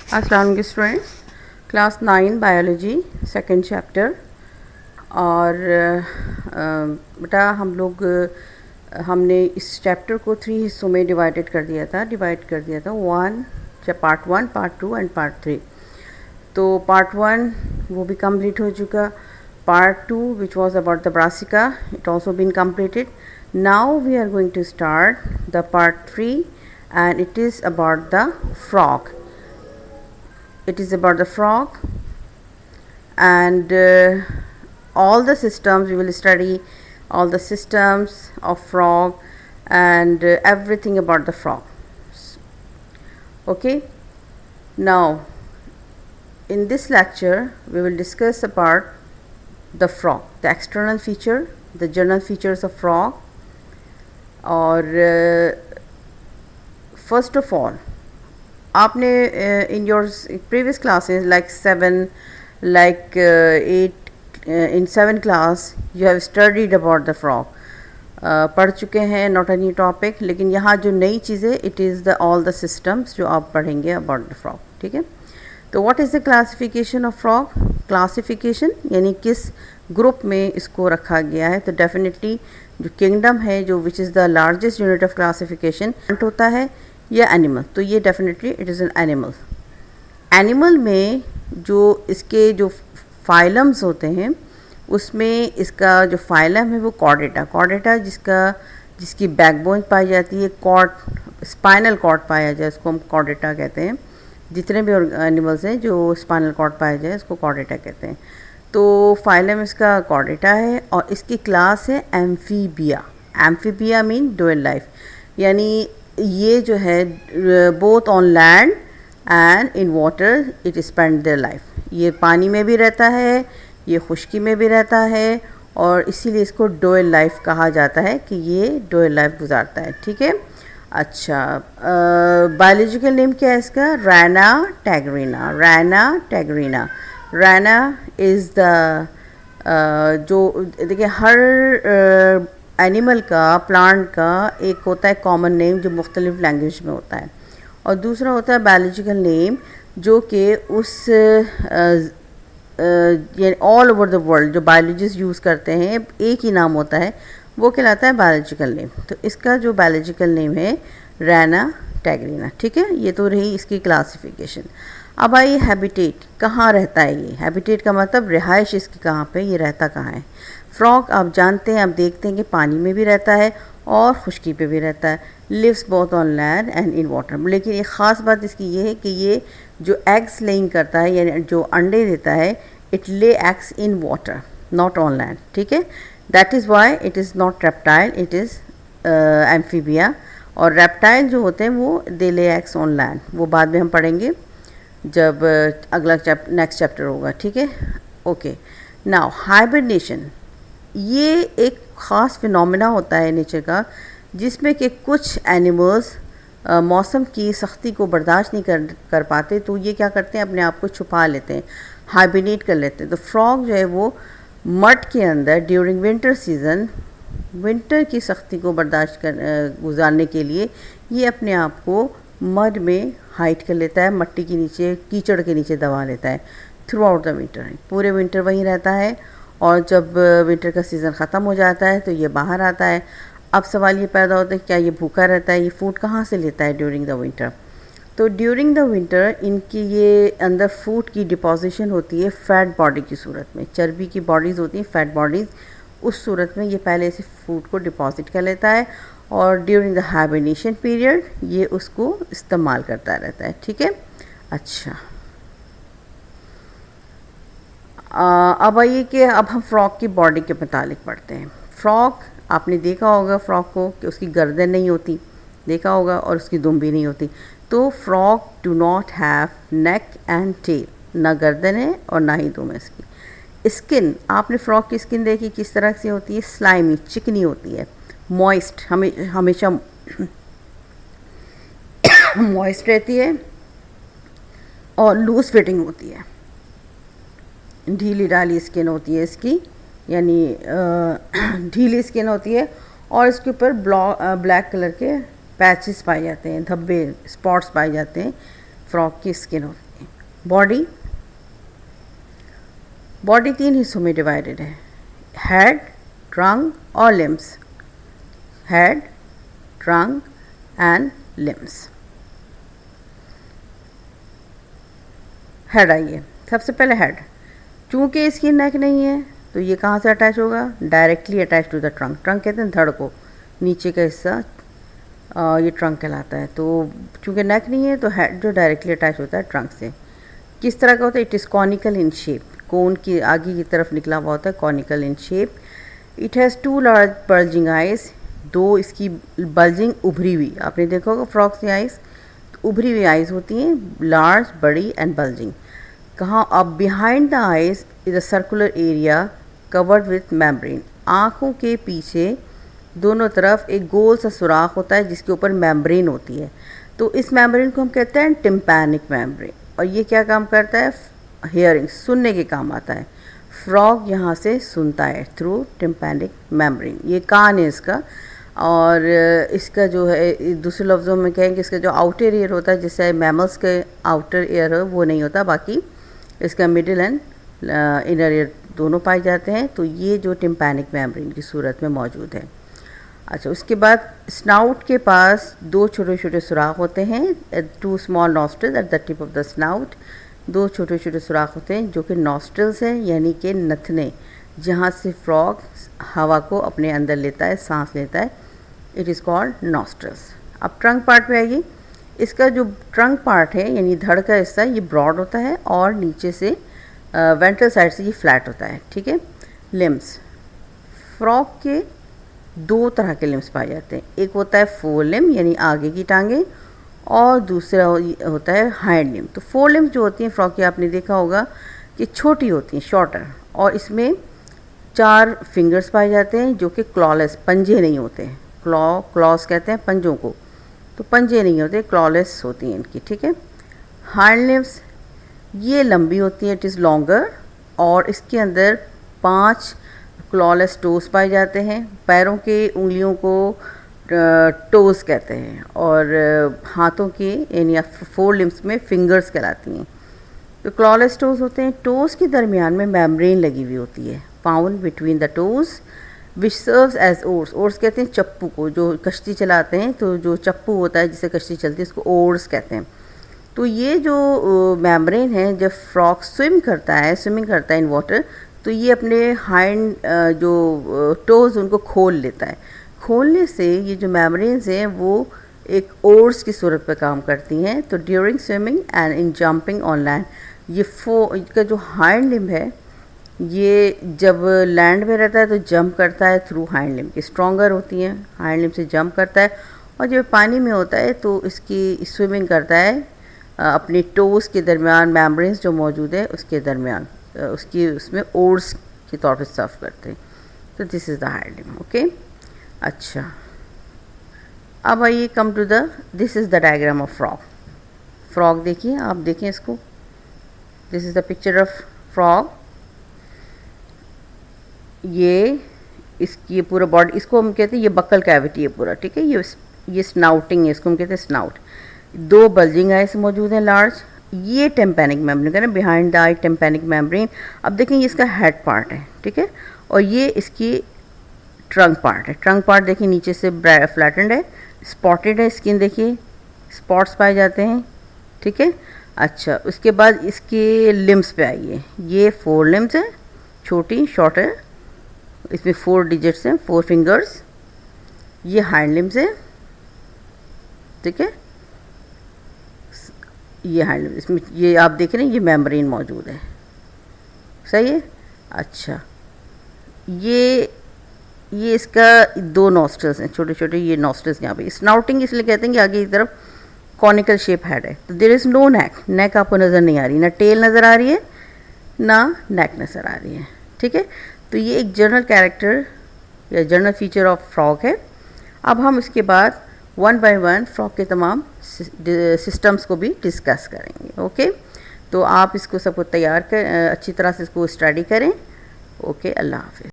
अस्सलाम वालेकुम students, class 9 biology second chapter. और बेटा हम लोग हमने इस चैप्टर को 3 हिस्सों में डिवाइड कर दिया था पार्ट 1, पार्ट 2 एंड पार्ट 3। तो पार्ट 1 वो भी कंप्लीट हो चुका। Part 2 which was about the brassica, it also been completed. Now we are going to start the part 3 and it is about the frog. It is about the frog and all the systems. We will study all the systems of frog and everything about the frog. Okay, now in this lecture we will discuss about the frog, the external feature, the general features of frog. और first of all, आपने in your previous classes like 7, like 8, in 7 class you have studied about the frog. पढ़ चुके हैं, not a new topic, लेकिन यहाँ जो नई चीज़ें, it is the all the systems जो आप पढ़ेंगे about the frog. ठीक है, तो what is the classification of frog? Classification यानी किस ग्रुप में इसको रखा गया है। तो डेफिनेटली जो किंगडम है, जो which is the largest unit of classification होता है या एनिमल, तो ये definitely it is an animal. Animal में जो इसके जो फाइलम्स होते हैं उसमें इसका जो फाइलम है वो कॉर्डेटा जिसकी बैकबोन पाई जाती है, स्पाइनल कॉर्ड पाया जाए, उसको हम कॉर्डेटा कहते हैं। जितने भी एनिमल्स हैं जो स्पाइनल कॉर्ड पाया जाए उसको कॉर्डेटा कहते हैं। तो फाइलम इसका कॉर्डेटा है और इसकी क्लास है एम्फीबिया मीन डुअल लाइफ, यानी ये जो है both on land and in water it spend their life. ये पानी में भी रहता है, ये खुश्की में भी रहता है, और इसीलिए इसको डुअल लाइफ कहा जाता है कि ये डुअल लाइफ गुजारता है। ठीक है, अच्छा, बायोलॉजिकल नेम क्या है इसका? रैना टैगरीना। रैना इज़ द जो देखिए हर एनिमल का, प्लांट का एक होता है कॉमन नेम जो मुख्तलिफ लैंग्वेज में होता है, और दूसरा होता है बायोलॉजिकल नेम जो कि उस ऑल ओवर द वर्ल्ड जो बायोलॉजिस्ट यूज़ करते हैं एक ही नाम होता है, वो कहलाता है बायोलॉजिकल नेम। तो इसका जो बायोलॉजिकल नेम है रैना टैगरीना। ठीक है, ये तो रही इसकी क्लासिफिकेशन। अब आइए हैबिटेट, कहाँ रहता है ये? हैबिटेट का मतलब रिहाइश इसकी कहाँ पे, ये रहता कहाँ है। फ्रॉग आप जानते हैं, आप देखते हैं कि पानी में भी रहता है और खुश्की पे भी रहता है। Lives both on land and in water. लेकिन एक ख़ास बात इसकी ये है कि ये जो एग्स लेइंग करता है यानी जो अंडे देता है, it lay eggs in water not on land. ठीक है, that is why it is not reptile, it is amphibia. और रेप्टाइल जो होते हैं वो दे ले एग्स ऑन लैंड, वो बाद में हम पढ़ेंगे जब अगला नेक्स्ट चैप्टर होगा। ठीक है, ओके। नाउ हाइबरनेशन, ये एक ख़ास फिनोमेना होता है नेचर का जिसमें कि कुछ एनिमल्स मौसम की सख्ती को बर्दाश्त नहीं कर पाते, तो ये क्या करते हैं, अपने आप को छुपा लेते हैं, हाइबरनेट कर लेते हैं। तो फ्रॉग जो है वो मड के अंदर ड्यूरिंग विंटर सीज़न, विंटर की सख्ती को बर्दाश्त गुजारने के लिए ये अपने आप को मड में हाइड कर लेता है, मट्टी के नीचे, कीचड़ के नीचे दबा लेता है थ्रू आउट द विंटर। पूरे विंटर वहीं रहता है, और जब विंटर का सीज़न ख़त्म हो जाता है तो ये बाहर आता है। अब सवाल ये पैदा होता है क्या ये भूखा रहता है, ये फूड कहाँ से लेता है ड्यूरिंग द विंटर? तो ड्यूरिंग द विंटर इनकी ये अंदर फूड की डिपोजिशन होती है फैट बॉडी की सूरत में, चर्बी की बॉडीज़ होती हैं फैट बॉडीज़, उस सूरत में ये पहले से फूड को डिपॉजिट कर लेता है और ड्यूरिंग द हाइबरनेशन पीरियड ये उसको इस्तेमाल करता रहता है। ठीक है, अच्छा, अब आइए कि अब हम फ्रॉग की बॉडी के मुतालिक पढ़ते हैं। फ्रॉग आपने देखा होगा फ्रॉग को कि उसकी गर्दन नहीं होती, देखा होगा, और उसकी दुम भी नहीं होती। तो frog do not have neck and tail, ना गर्दन है और ना ही दुम है इसकी। स्किन, आपने फ्रॉग की स्किन देखी किस तरह से होती है? स्लाइमी, चिकनी होती है, मॉइस्ट, हमेशा मॉइस्ट रहती है और लूज फिटिंग होती है, ढीली ढाली स्किन होती है इसकी, यानी ढीली स्किन होती है, और इसके ऊपर ब्लैक कलर के पैचेस पाए जाते हैं, धब्बे, स्पॉट्स पाए जाते हैं, फ्रॉग की स्किन होती है। बॉडी, बॉडी 3 हिस्सों में डिवाइडेड है, हेड, ट्रंक और limbs, head, trunk and limbs. Head आइए, सबसे पहले हेड, चूँकि इसकी नेक नहीं है तो ये कहाँ से अटैच होगा, directly attach to the trunk. Trunk कहते हैं धड़ को, नीचे का हिस्सा ये ट्रंक कहलाता है। तो चूँकि नेक नहीं है तो हेड जो डायरेक्टली अटैच होता है ट्रंक से। किस तरह का होता है, it is conical in shape, cone की आगे की तरफ निकला हुआ होता है, conical in shape. It has 2 large bulging eyes, 2 इसकी बल्जिंग उभरी हुई, आपने देखा होगा फ्रॉग्स की आइज़, उभरी हुई आइज़ होती हैं, लार्ज, बड़ी एंड बल्जिंग। कहाँ, अब behind the eyes is a circular area covered with membrane, आँखों के पीछे दोनों तरफ एक गोल सा सुराख होता है जिसके ऊपर मेम्ब्रेन होती है। तो इस मेम्ब्रेन को हम कहते हैं टिम्पैनिक मेम्ब्रेन, और ये क्या काम करता है, हियरिंग, सुनने के काम आता है। फ्रॉग यहाँ से सुनता है थ्रू टिम्पैनिक मेम्ब्रेन, ये कान है इसका। और इसका जो है, दूसरे लफ्ज़ों में कहेंगे, इसका जो आउटर ईयर होता है, जिससे मैमल्स के आउटर ईयर है वो नहीं होता, बाकी इसका मिडिल एंड इनर ईयर दोनों पाए जाते हैं। तो ये जो टिम्पैनिक मेम्ब्रेन की सूरत में मौजूद है। अच्छा, उसके बाद स्नाउट के पास 2 छोटे छोटे सुराख होते हैं, 2 small nostrils at the tip of the snout, 2 छोटे छोटे सुराख होते हैं जो कि नॉस्ट्रिल्स हैं, यानी कि नथने, जहाँ से फ्रॉग हवा को अपने अंदर लेता है, सांस लेता है, इट इज़ कॉल्ड नॉस्ट्रिल्स। अब ट्रंक पार्ट पे आइए, इसका जो ट्रंक पार्ट है यानी धड़ का हिस्सा, ये ब्रॉड होता है और नीचे से वेंट्रल साइड से ये फ्लैट होता है, ठीक है। लिम्स, फ्रॉग के 2 तरह के लिम्स पाए जाते हैं, एक होता है फोर लिम यानी आगे की टांगें, और दूसरा होता है हाइंड लिम। तो फोर लिम्स जो होती हैं फ्रॉग की, आपने देखा होगा कि छोटी होती हैं, शॉर्टर, और इसमें 4 फिंगर्स पाए जाते हैं जो कि क्लॉलेस, पंजे नहीं होते हैं, क्लॉस कहते हैं पंजों को, तो पंजे नहीं होते, क्लॉलेस होती हैं इनकी, ठीक है। हाइंड लिम्स ये लंबी होती हैं, इट इज़ लॉन्गर, और इसके अंदर 5 क्लॉलेस टोस पाए जाते हैं। पैरों के उंगलियों को टोस कहते हैं, और हाथों के यानी 4 लिम्स में फिंगर्स कहलाती हैं। तो क्लॉलेस टोस होते हैं, टोस के दरमियान में मेम्ब्रेन लगी हुई होती है, found between the toes, which serves as oars. Oars कहते हैं चप्पू को, जो कश्ती चलाते हैं तो जो चप्पू होता है जिससे कश्ती चलती है उसको ओर्स कहते हैं। तो ये जो मेम्ब्रेन है, जब फ्रॉग स्विमिंग करता है इन वाटर, तो ये अपने हाइंड जो टोज उनको खोल लेता है। खोलने से ये जो मेम्ब्रेन्स हैं वो एक ओर्स की सूरत पर काम करती हैं। तो during swimming and in jumping on land, ये इसका जो हाइंड लिम्ब है, ये जब लैंड में रहता है तो जंप करता है थ्रू हाइंड लिम्ब, की स्ट्रॉन्गर होती हैं, हाइंड लिम्ब से जंप करता है, और जब पानी में होता है तो इसकी स्विमिंग करता है अपनी टोस के दरमियान, मेम्ब्रेन्स जो मौजूद है उसके दरमियान, उसमें ओर्स के तौर पे सर्व करते हैं। तो this is the hind limb, okay. अच्छा, अब आइए come to the, this is the diagram of frog. Frog देखिए, आप देखें इसको, this is the picture of frog. ये इसकी ये पूरा बॉडी, इसको हम कहते हैं ये बक्कल कैविटी है पूरा, ठीक है। ये स्नाउटिंग है, इसको हम कहते हैं स्नाउट। 2 बल्जिंग आइज मौजूद हैं लार्ज, ये टेम्पैनिक मेम्ब्रेन कहते हैं, behind the I tympanic membrane. अब देखें ये इसका हेड पार्ट है, ठीक है, और ये इसकी ट्रंक पार्ट है। ट्रंक पार्ट देखिए नीचे से फ्लैटेंड है, स्पॉटेड है, स्किन देखिए स्पॉट्स पाए जाते हैं, ठीक है। अच्छा, उसके बाद इसके लिम्स पे आइए, ये 4 लिम्स हैं, छोटी शॉर्ट है, इसमें 4 डिजिट्स हैं, 4 फिंगर्स। ये हाइंड लिम्स है, ठीक है, ये हाइंड लिम्स, इसमें ये आप देख रहे हैं ये मेम्ब्रेन मौजूद है, सही है। अच्छा, ये इसका 2 नॉस्ट्रल्स हैं, छोटे छोटे ये नॉस्ट्रल्स यहाँ पे। स्नाउटिंग इसलिए कहते हैं कि आगे की तरफ कॉनिकल शेप हेड है। तो देयर इज़ नो नेक, नेक आपको नज़र नहीं आ रही, ना टेल नज़र आ रही है ना नेक नज़र आ रही है, ठीक है। तो ये एक जनरल कैरेक्टर या जनरल फीचर ऑफ फ्रॉग है। अब हम इसके बाद 1 बाय 1 फ्रॉग के तमाम सिस्टम्स को भी डिस्कस करेंगे, ओके। तो आप इसको सबको तैयार कर अच्छी तरह से इसको स्टडी करें, ओके। अल्लाह हाफिज़।